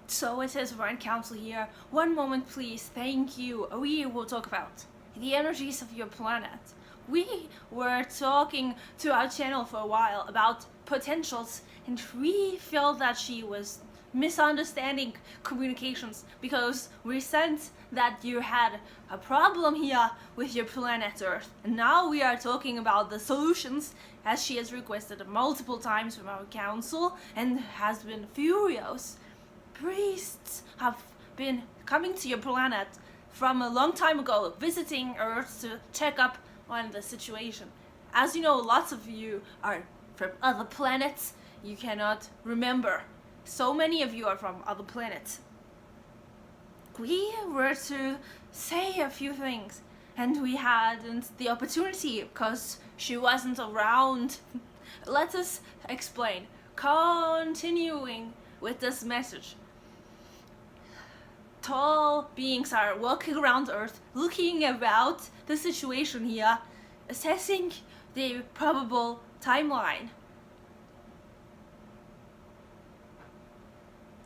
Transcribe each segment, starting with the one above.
So it says Orion Council here. One moment please, thank you. We will talk about the energies of your planet. We were talking to our channel for a while about potentials, and we felt that she was misunderstanding communications because we sensed that you had a problem here with your planet Earth. And now we are talking about the solutions, as she has requested multiple times from our council and has been furious. Priests have been coming to your planet from a long time ago, visiting Earth to check up on the situation. As you know, lots of you are from other planets. You cannot remember. So many of you are from other planets. We were to say a few things, and we hadn't the opportunity because she wasn't around. Let us explain. Continuing with this message. Tall beings are walking around Earth, looking about the situation here, assessing the probable timeline.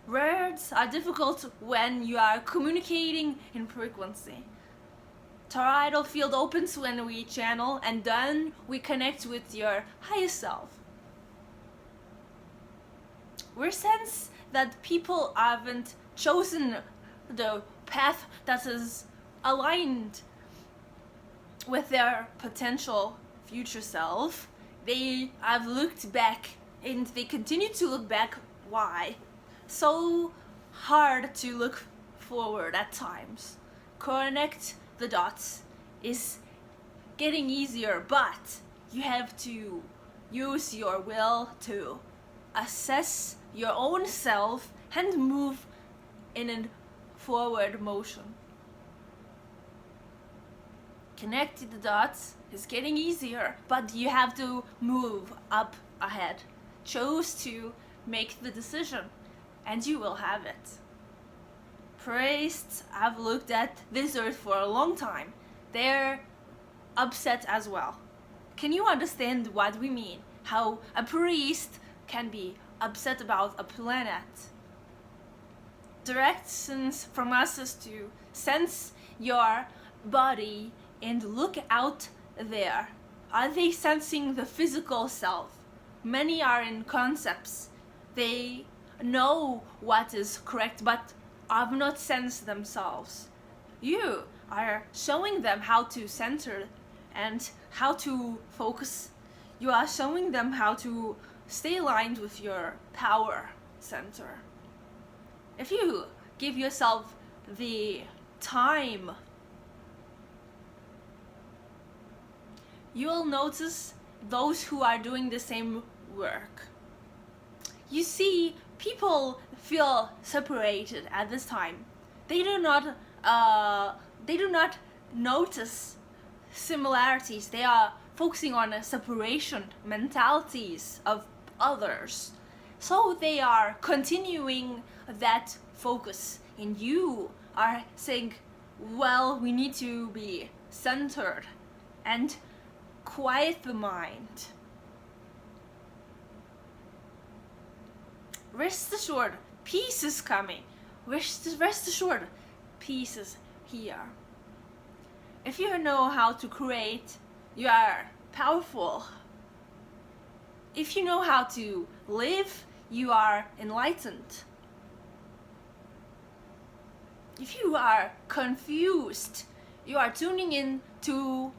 Words are difficult when you are communicating in frequency. Toroidal field opens when we channel, and then we connect with your higher self. We sense that people haven't chosen the path that is aligned with their potential future self. They have looked back, and they continue to look back. Why? So hard to look forward at times. Connect the dots is getting easier, but you have to use your will to assess your own self and move in a forward motion. Connecting the dots is getting easier, but you have to move up ahead. Choose to make the decision, and you will have it. Priests have looked at this earth for a long time. They're upset as well. Can you understand what we mean? How a priest can be upset about a planet? Directions from us is to sense your body and look out there. Are they sensing the physical self? Many are in concepts. They know what is correct, but have not sensed themselves. You are showing them how to center and how to focus. You are showing them how to stay aligned with your power center. If you give yourself the time, you will notice those who are doing the same work. You see, people feel separated at this time. They do not notice similarities. They are focusing on separation mentalities of others. So they are continuing that focus, and you are saying, well, we need to be centered and quiet the mind. Rest assured, peace is coming. Rest assured, peace is here. If you know how to create, you are powerful. If you know how to live, you are enlightened. If you are confused, you are tuning in to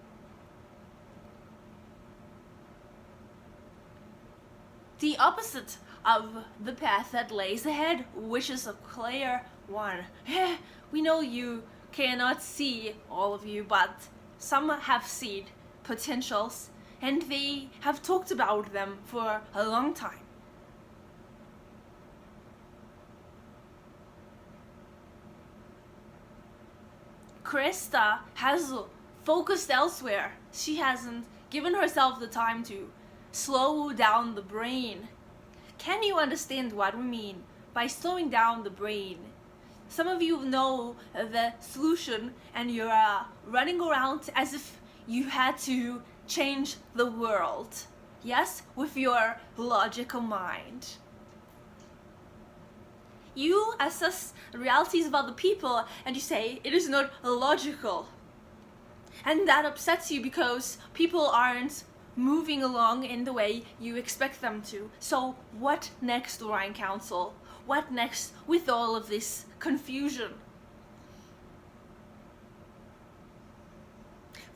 the opposite of the path that lays ahead, which is a clear one. We know you cannot see all of you, but some have seen potentials, and they have talked about them for a long time. Krista has focused elsewhere. She hasn't given herself the time to slow down the brain. Can you understand what we mean by slowing down the brain? Some of you know the solution, and you're running around as if you had to change the world. Yes, with your logical mind. You assess realities of other people and you say it is not logical. And that upsets you because people aren't moving along in the way you expect them to. So what next, Orion Council? What next with all of this confusion?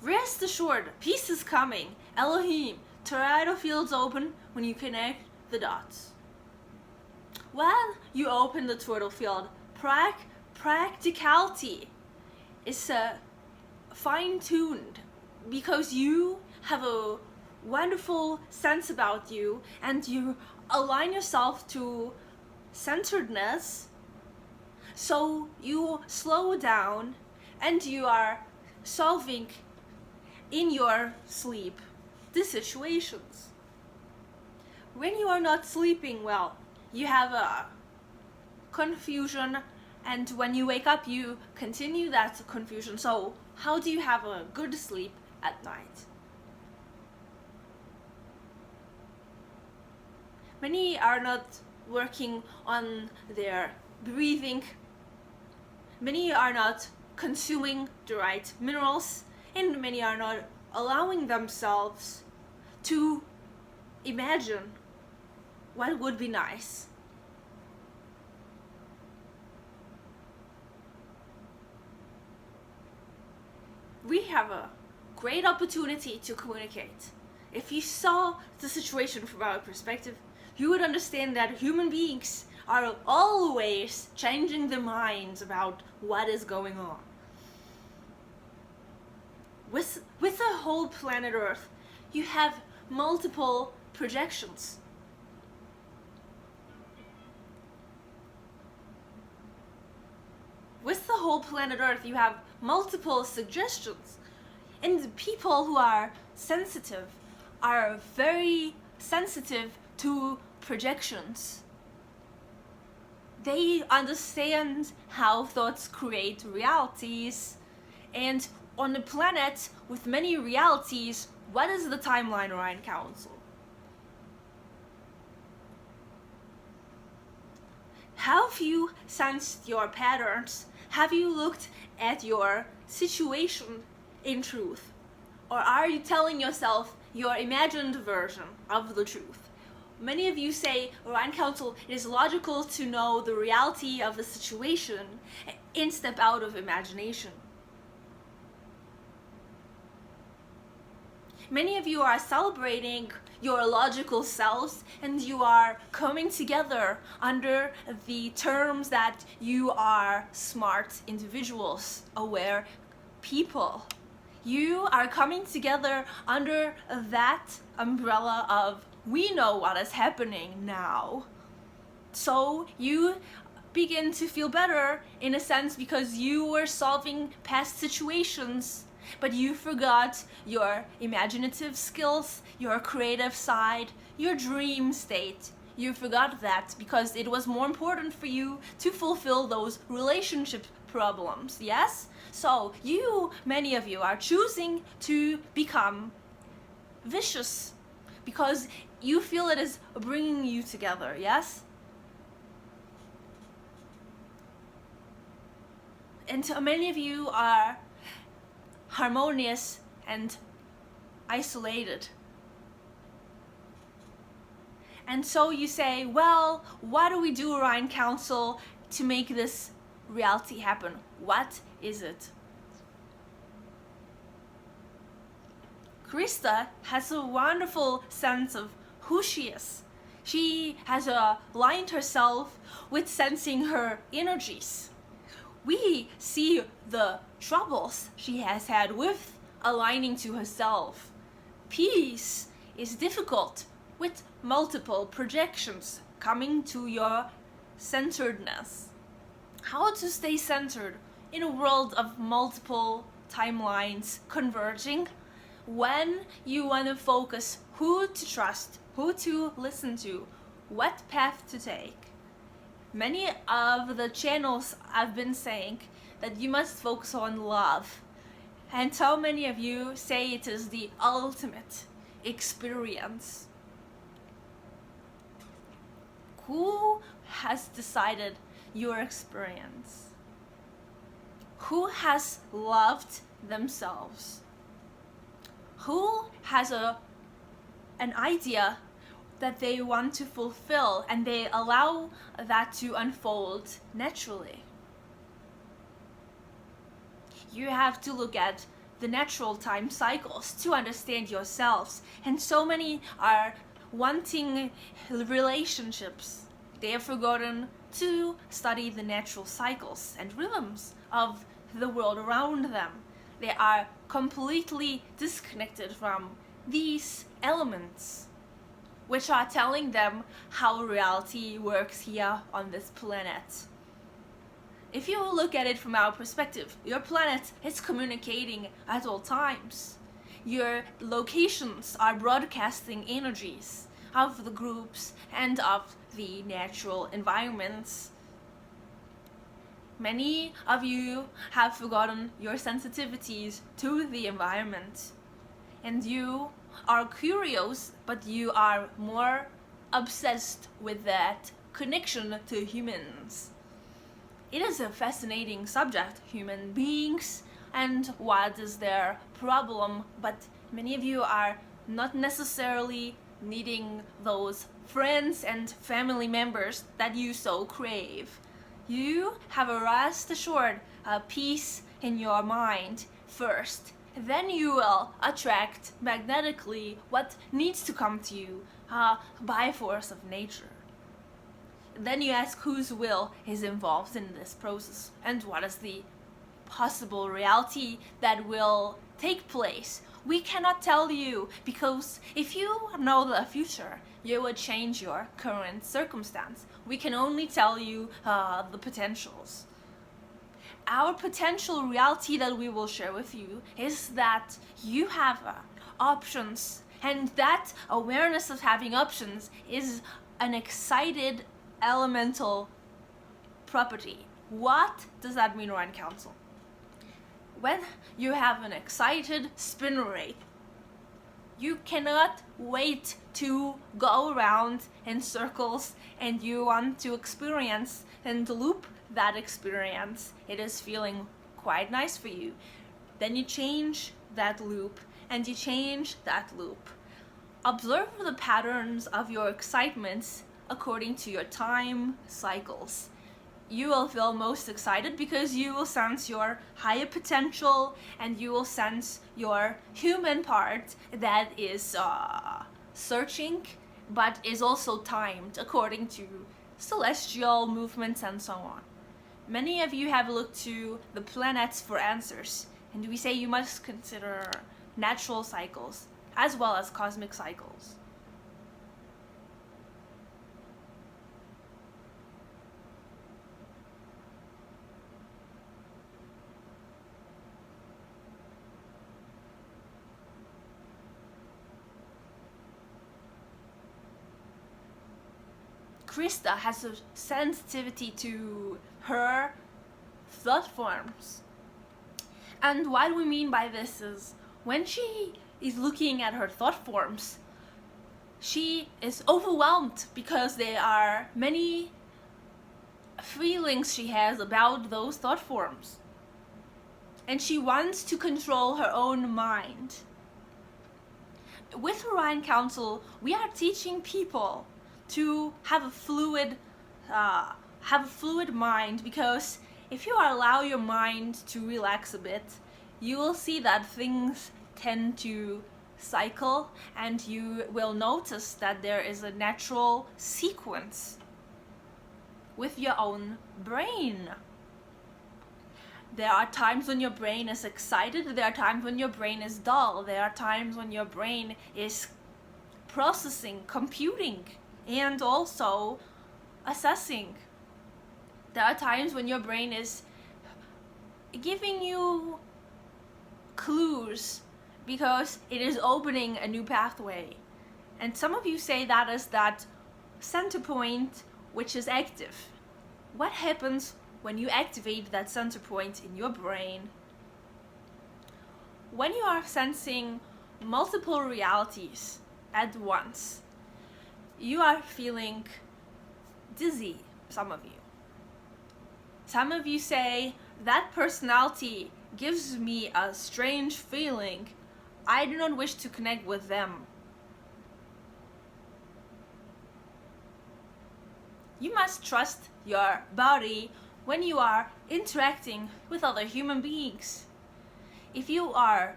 Rest assured, peace is coming. Elohim, tornado fields open when you connect the dots. When you open the turtle field, practicality is fine-tuned because you have a wonderful sense about you and you align yourself to centeredness, so you slow down and you are solving in your sleep the situations. When you are not sleeping well, you have a confusion, and when you wake up you continue that confusion. So how do you have a good sleep at night? Many are not working on their breathing. Many are not consuming the right minerals, and many are not allowing themselves to imagine what would be nice. We have a great opportunity to communicate. If you saw the situation from our perspective, you would understand that human beings are always changing their minds about what is going on. With the whole planet Earth, you have multiple projections. With the whole planet Earth, you have multiple suggestions. And the people who are sensitive are very sensitive to projections. They understand how thoughts create realities, and on a planet with many realities, what is the timeline, Orion Council? Have you sensed your patterns? Have you looked at your situation in truth? Or are you telling yourself your imagined version of the truth? Many of you say, Orion Council, it is logical to know the reality of a situation and step out of imagination. Many of you are celebrating your logical selves and you are coming together under the terms that you are smart individuals, aware people. You are coming together under that umbrella of we know what is happening now. So you begin to feel better in a sense because you were solving past situations, but you forgot your imaginative skills, your creative side, your dream state. You forgot that because it was more important for you to fulfill those relationship problems, yes? So many of you are choosing to become vicious because you feel it is bringing you together, yes? And many of you are harmonious and isolated. And so you say, well, what do we do, Orion Council, to make this reality happen? What is it? Krista has a wonderful sense of who she is. She has aligned herself with sensing her energies. We see the troubles she has had with aligning to herself. Peace is difficult with multiple projections coming to your centeredness. How to stay centered in a world of multiple timelines converging when you want to focus who to trust, who to listen to, what path to take. Many of the channels I've been saying that you must focus on love. And so many of you say it is the ultimate experience. Who has decided your experience? Who has loved themselves? Who has an idea that they want to fulfill and they allow that to unfold naturally? You have to look at the natural time cycles to understand yourselves, and so many are wanting relationships. They have forgotten to study the natural cycles and rhythms of the world around them. They are completely disconnected from these elements, which are telling them how reality works here on this planet. If you look at it from our perspective, your planet is communicating at all times. Your locations are broadcasting energies of the groups and of the natural environments. Many of you have forgotten your sensitivities to the environment, and you are curious, but you are more obsessed with that connection to humans. It is a fascinating subject, human beings, and what is their problem, but many of you are not necessarily needing those friends and family members that you so crave. You have a rest assured peace in your mind first. Then you will attract magnetically what needs to come to you by force of nature. Then you ask whose will is involved in this process and what is the possible reality that will take place. We cannot tell you, because if you know the future, you would change your current circumstance. We can only tell you the potentials. Our potential reality that we will share with you is that you have options, and that awareness of having options is an excited elemental property. What does that mean, Orion Council? When you have an excited spin rate, you cannot wait to go around in circles, and you want to experience and loop that experience. It is feeling quite nice for you. Then you change that loop, and you change that loop. Observe the patterns of your excitements according to your time cycles. You will feel most excited because you will sense your higher potential, and you will sense your human part that is searching, but is also timed according to celestial movements and so on. Many of you have looked to the planets for answers, and we say you must consider natural cycles as well as cosmic cycles. Krista has a sensitivity to her thought forms. And what we mean by this is, when she is looking at her thought forms, she is overwhelmed because there are many feelings she has about those thought forms. And she wants to control her own mind. With Orion Council, we are teaching people to have a fluid mind, because if you allow your mind to relax a bit, you will see that things tend to cycle, and you will notice that there is a natural sequence with your own brain. There are times when your brain is excited, there are times when your brain is dull, there are times when your brain is processing, computing, and also assessing. There are times when your brain is giving you clues because it is opening a new pathway. And some of you say that is that center point which is active. What happens when you activate that center point in your brain? When you are sensing multiple realities at once, you are feeling dizzy, some of you. Some of you say, that personality gives me a strange feeling. I do not wish to connect with them. You must trust your body when you are interacting with other human beings. If you are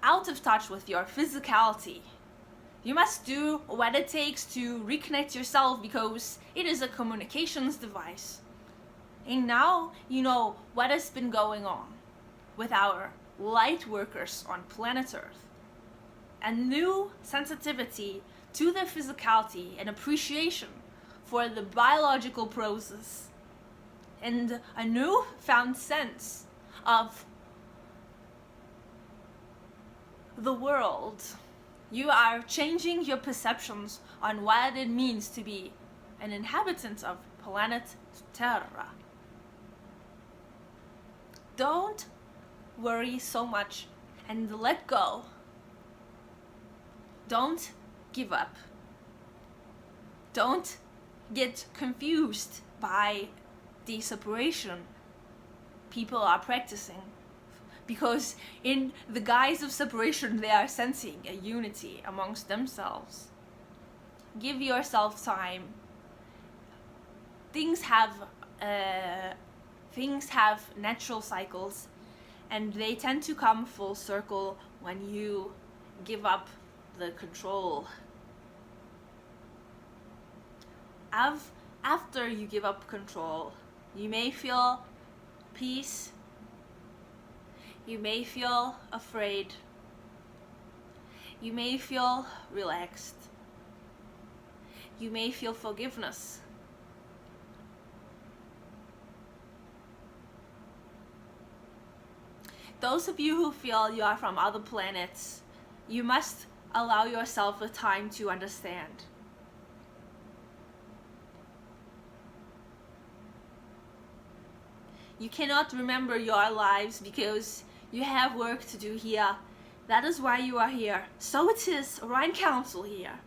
out of touch with your physicality, you must do what it takes to reconnect yourself, because it is a communications device. And now you know what has been going on with our light workers on planet Earth. A new sensitivity to their physicality and appreciation for the biological process, and a newfound sense of the world. You are changing your perceptions on what it means to be an inhabitant of planet Terra. Don't worry so much and let go. Don't give up. Don't get confused by the separation people are practicing, because in the guise of separation they are sensing a unity amongst themselves. Give yourself time. Things have natural cycles, and they tend to come full circle when you give up the control. After you give up control, you may feel peace, you may feel afraid, you may feel relaxed, you may feel forgiveness. Those of you who feel you are from other planets, you must allow yourself the time to understand. You cannot remember your lives because you have work to do here. That is why you are here. So it is Orion Council here.